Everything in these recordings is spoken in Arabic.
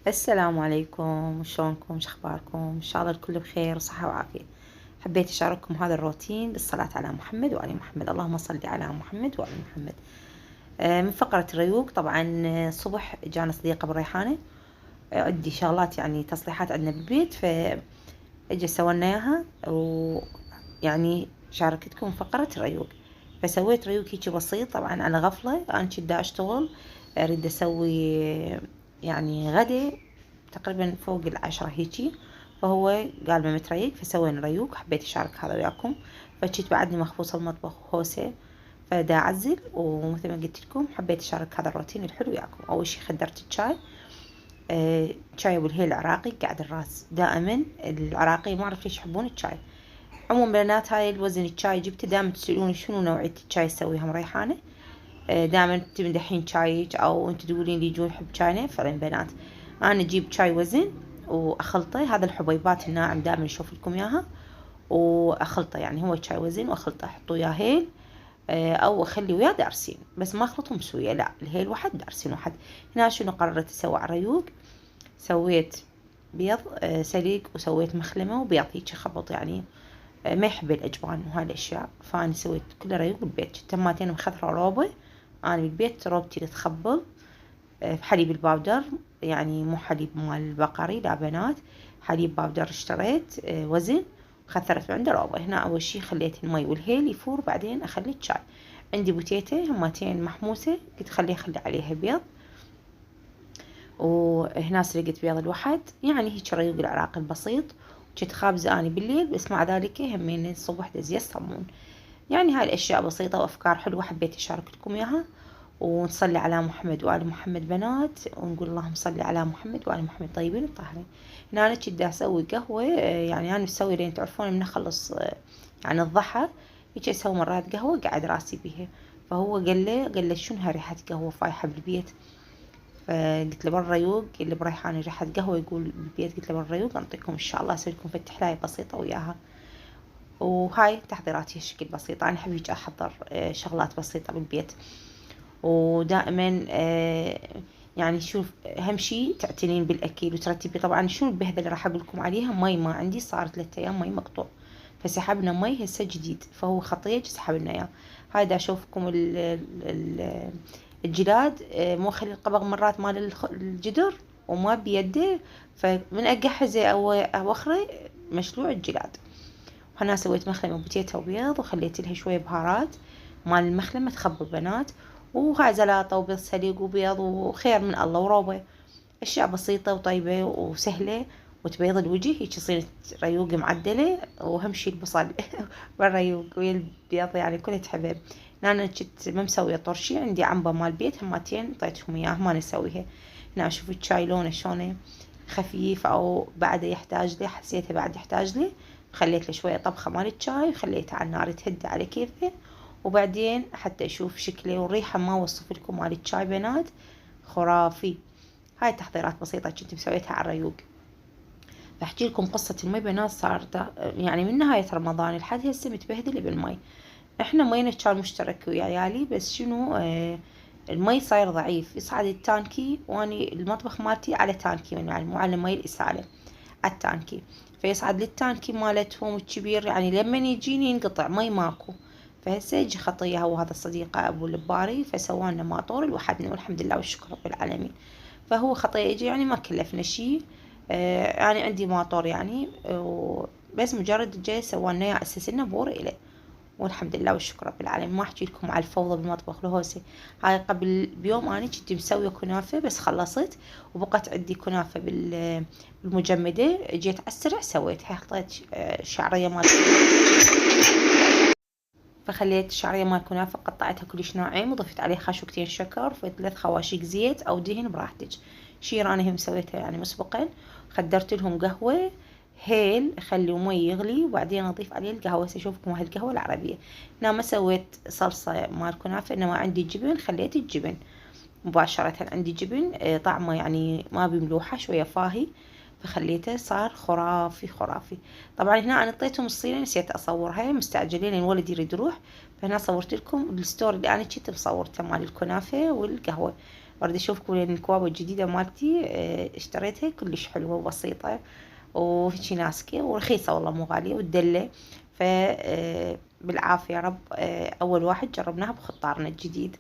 السلام عليكم، شلونكم؟ شخباركم؟ ان شاء الله الكل بخير وصحة وعافية. حبيت اشارككم هذا الروتين للصلاة على محمد وآل محمد. اللهم صل على محمد وآل محمد. من فقرة الريوق. طبعا الصبح جانا صديقة بالريحانة، عندي شغلات يعني تصليحات عندنا بالبيت، فاجي سوينا اياها ويعني شاركتكم فقرة الريوق. فسويت ريوق هيجي بسيط طبعا على غفلة، انا كنت دا اشتغل اريد اسوي يعني غدا تقريبا فوق 10 هيجي، فهو قال ما متريق فسوينا ريوق. حبيت اشارك هذا وياكم. فجيت بعدني مخبوص المطبخ وهوسه، فدا اعزل، ومثل ما قلت لكم حبيت اشارك هذا الروتين الحلو وياكم. اول شي خدرت الشاي، شاي ابو الهيل العراقي قاعد الراس. دائما العراقي ما اعرف ليش يحبون الشاي. عموما بنات، هاي الوزن الشاي جبته. دائما تسألوني شنو نوعية الشاي اسويها مريحانة، دائما تمدحين شايك او انت تقولين لي يجون يحب شاينا. فعلا بنات، انا اجيب شاي وزن واخلطه، هذا الحبيبات الناعم دائما اشوف لكم اياها، واخلطه. يعني هو شاي وزن واخلطه، احط وياه هيل، او اخلي وياه دارسين، بس ما اخلطهم سوية، لا الهيل واحد دارسين واحد. هنا شنو قررت اسوي على الريوق؟ سويت بيض سليق، وسويت مخلمة وبيض هيك خبط يعني. ما يحب الأجبان وهاي الأشياء، فأنا سويت كله ريوق بالبيت. تماتين مخثرة روبة، أنا بالبيت روبتي اللي تخبل بحليب الباودر، يعني مو حليب مال البقري لا بنات، حليب باودر اشتريت وزن، خثرت عنده روبة. هنا أول شي خليت المي والهيل يفور، بعدين أخلي الشاي. عندي بوتيتة هماتين محموسة، قلت خلي عليها بيض، وهنا سلقت بيض الواحد. يعني هيك ريوق العراق البسيط. كنت خابزة اني بالليل، بس مع ذلك همين الصبح دزيت صمون. يعني هاي الاشياء بسيطة وافكار حلوة حبيت اشارك لكم اياها. ونصلي على محمد وآل محمد بنات، ونقول اللهم صل على محمد وآل محمد طيبين الطاهرين. هنا انا كنت اسوي قهوة، يعني انا مسوي لين تعرفون من اخلص يعني الضحى هيك اسوي مرات قهوة قاعد راسي بيها. فهو قال لي شنو هالريحة قهوة فايحة بالبيت؟ فقلت له بالريوق اللي بريحاني ريحة قهوة يقول بالبيت. قلت له بالريوق انطيكم ان شاء الله اسوي لكم فتح حلاية بسيطة وياها. وهاي تحضيراتي هالشكل بسيطة. انا احب هيك احضر شغلات بسيطة بالبيت. ودائما يعني شوف، اهم شي تعتنين بالاكل وترتبي. طبعا شنو البهذة اللي راح اقول لكم عليها؟ مي ما عندي، صار 3 ايام مي مقطوع، فسحبنا مي هسه جديد، فهو خطيج سحبنا اياه. هاي دا اشوفكم الجلاد، مو اخلي القبض مرات مال الجدر وما بيده، فمن اجهزه او اخره مشلوع الجلاد. وهنا سويت مخلمة بوتيتا وبيض، وخليت لها شوية بهارات مال المخلمة تخبل بنات. وهاي زلاطة وبيض سليق وبيض وخير من الله وروبة. أشياء بسيطة وطيبة وسهلة، وتبيض الوجه هيك يصير ريوق معدلة. وأهم شي البصل والريوق ويا البيض يعني كلها تحبه. أنا كنت ما مسوية طرشي، عندي عنبة مال بيت هماتين انطيتهم إياه ما نسويها. هنا أشوف الشاي لونه شلونه خفيف، أو بعد يحتاج لي، حسيته بعد يحتاج لي، خليت له شوية طبخة مال الشاي وخليته على النار تهدى على كيفه. وبعدين حتى اشوف شكله والريحة ما اوصف لكم مال الشاي بنات، خرافي. هاي تحضيرات بسيطة كنت مسويتها على الريوق. بحكي لكم قصة المي بنات. صار يعني من نهاية رمضان لحد هسه متبهدلة بالمي. احنا مينا كان مشترك ويا عيالي، بس شنو المي صاير ضعيف، يصعد التانكي، واني المطبخ مالتي على تانكي يعني مو على مي الإسالة، على التانكي. فيصعد للتانكي مالتهم الكبير، يعني لما يجيني ينقطع مي ماكو. فهسه يجي خطية هو هذا الصديق ابو الباري، فسوالنا ماطور لوحدنا والحمد لله والشكر رب العالمين. فهو خطية يجي يعني ما كلفنا شي. يعني عندي ماطور يعني، بس مجرد جاي سوالنا اياه اسس لنا بور إله، والحمد لله والشكر رب العالمين. ما احكي لكم على الفوضى بالمطبخ الهوسي. هاي قبل بيوم انا كنت مسويه كنافه بس خلصت، وبقت عندي كنافه بالمجمده، جيت على السريع سويتها. حطيت شعريه مال، فخليت الشعريه مال كنافه قطعتها كلش ناعم، وضفت عليه خاشوقتين شكر وثلاث خواشيق زيت او دهن براحتك. شير انا هم سويتها يعني مسبقا. خدرت لهم قهوه هيل، اخلي مي يغلي وبعدين اضيف عليه القهوه. اشوفكم هالقهوه العربيه. هنا ما سويت صلصه مال كنافه، انما عندي جبن خليت الجبن مباشره. عندي جبن طعمه يعني ما بملوحه شويه فاهي، فخليته صار خرافي خرافي. طبعا هنا انا اعطيتهم الصينية نسيت اصورها، مستعجلين لان الولد يريد يروح. فهنا صورت لكم الستوري اللي انا كنت مصورته مال الكنافه والقهوه. اريد اشوفكم لان الكوابة الجديدة مالتي اشتريتها كلش حلوة وبسيطة وهيجي ناسكة ورخيصة والله مو غالية وتدلة. ف بالعافية يا رب. اول واحد جربناها بخطارنا الجديد،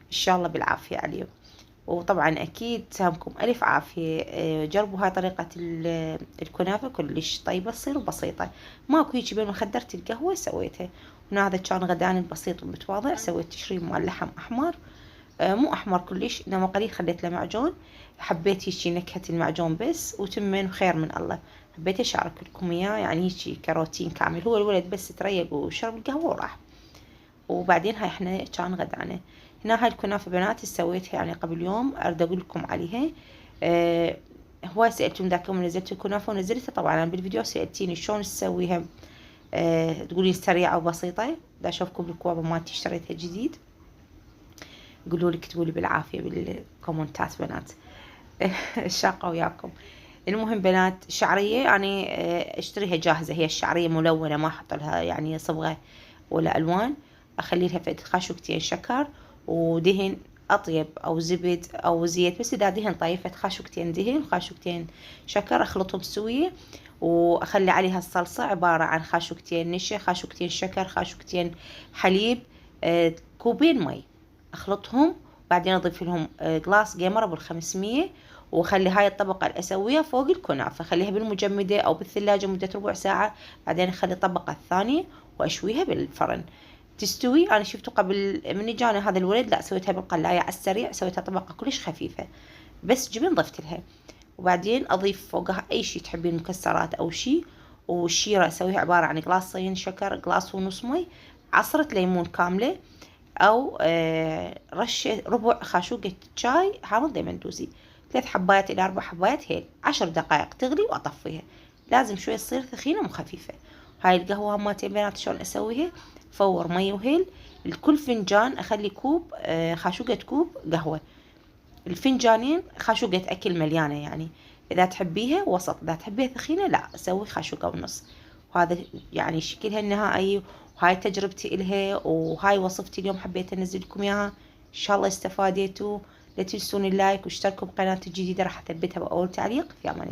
ان شاء الله بالعافية عليه. وطبعا اكيد سامكم الف عافية. جربوا هاي طريقة الكنافة كلش طيبة تصير بسيطة، ماكو هيجي بين مخدرة القهوة سويتها. هنا هذا كان غداني بسيط ومتواضع، سويت تشريب مال لحم احمر، مو احمر كلش انما قليل، خليت له معجون. حبيت هيجي نكهة المعجون بس وتمن وخير من الله. حبيت اشارك لكم اياه يعني هيجي كروتين كامل. هو الولد بس تريق وشرب القهوة وراح. وبعدين هاي احنا كان غدانا. هنا هاي الكنافة بنات سويتها يعني قبل يوم، اريد اقول لكم عليها. هواي سألتم ذاك يوم نزلت الكنافة ونزلتها، طبعا انا بالفيديو سألتيني شلون تسويها. تقولين سريعة وبسيطة. دا اشوفكم بالكوابة مالتي اشتريتها جديد. قولوا لي اكتبوا لي بالعافية بالكومنتات بنات. الشاقة وياكم. المهم بنات شعرية يعني اشتريها جاهزة، هي الشعرية ملونة ما احط لها يعني صبغة ولا الوان. اخلي لها فد خاشوقتين شكر ودهن اطيب او زبد او زيت، بس اذا دهن طيب فد خاشوقتين دهن وخاشوقتين شكر اخلطهم سوية. واخلي عليها الصلصة عبارة عن خاشوقتين نشا، خاشوقتين شكر، خاشوقتين حليب، كوبين مي، اخلطهم. بعدين اضيف لهم جلاس جيمر ابو 500، واخلي هاي الطبقة اللي اسويها فوق الكنافة اخليها بالمجمدة او بالثلاجة مدة ربع ساعة. بعدين اخلي الطبقة الثانية واشويها بالفرن تستوي. انا شفته قبل من اجاني هذا الولد، لا سويتها بالقلاية على السريع، سويتها طبقة كلش خفيفة بس جبن ضفت لها. وبعدين اضيف فوقها اي شي تحبين مكسرات او شي. والشيرة اسويها عبارة عن قلاصين شكر، قلاص ونص مي، عصرة ليمون كاملة، او رشة ربع خاشوقة شاي حامض ليمندوزي، 3 حبات الى 4 حبات هيل، 10 دقائق تغلي واطفيها. لازم شوي تصير ثخينة مو خفيفة. هاي القهوة مالتين بنات شلون اسويها. فور مي وهيل، لكل فنجان اخلي كوب خاشوقة كوب قهوة، الفنجانين خاشوقة اكل مليانة يعني. اذا تحبيها وسط، اذا تحبيها ثخينة لا سوي خاشوقة ونص. وهذا يعني شكلها النهائي، وهاي تجربتي إلها، وهاي وصفتي اليوم حبيت انزل لكم اياها. ان شاء الله استفاديتوا. لا تنسون اللايك واشتركوا بقناتي الجديدة راح اثبتها باول تعليق. في امان الله.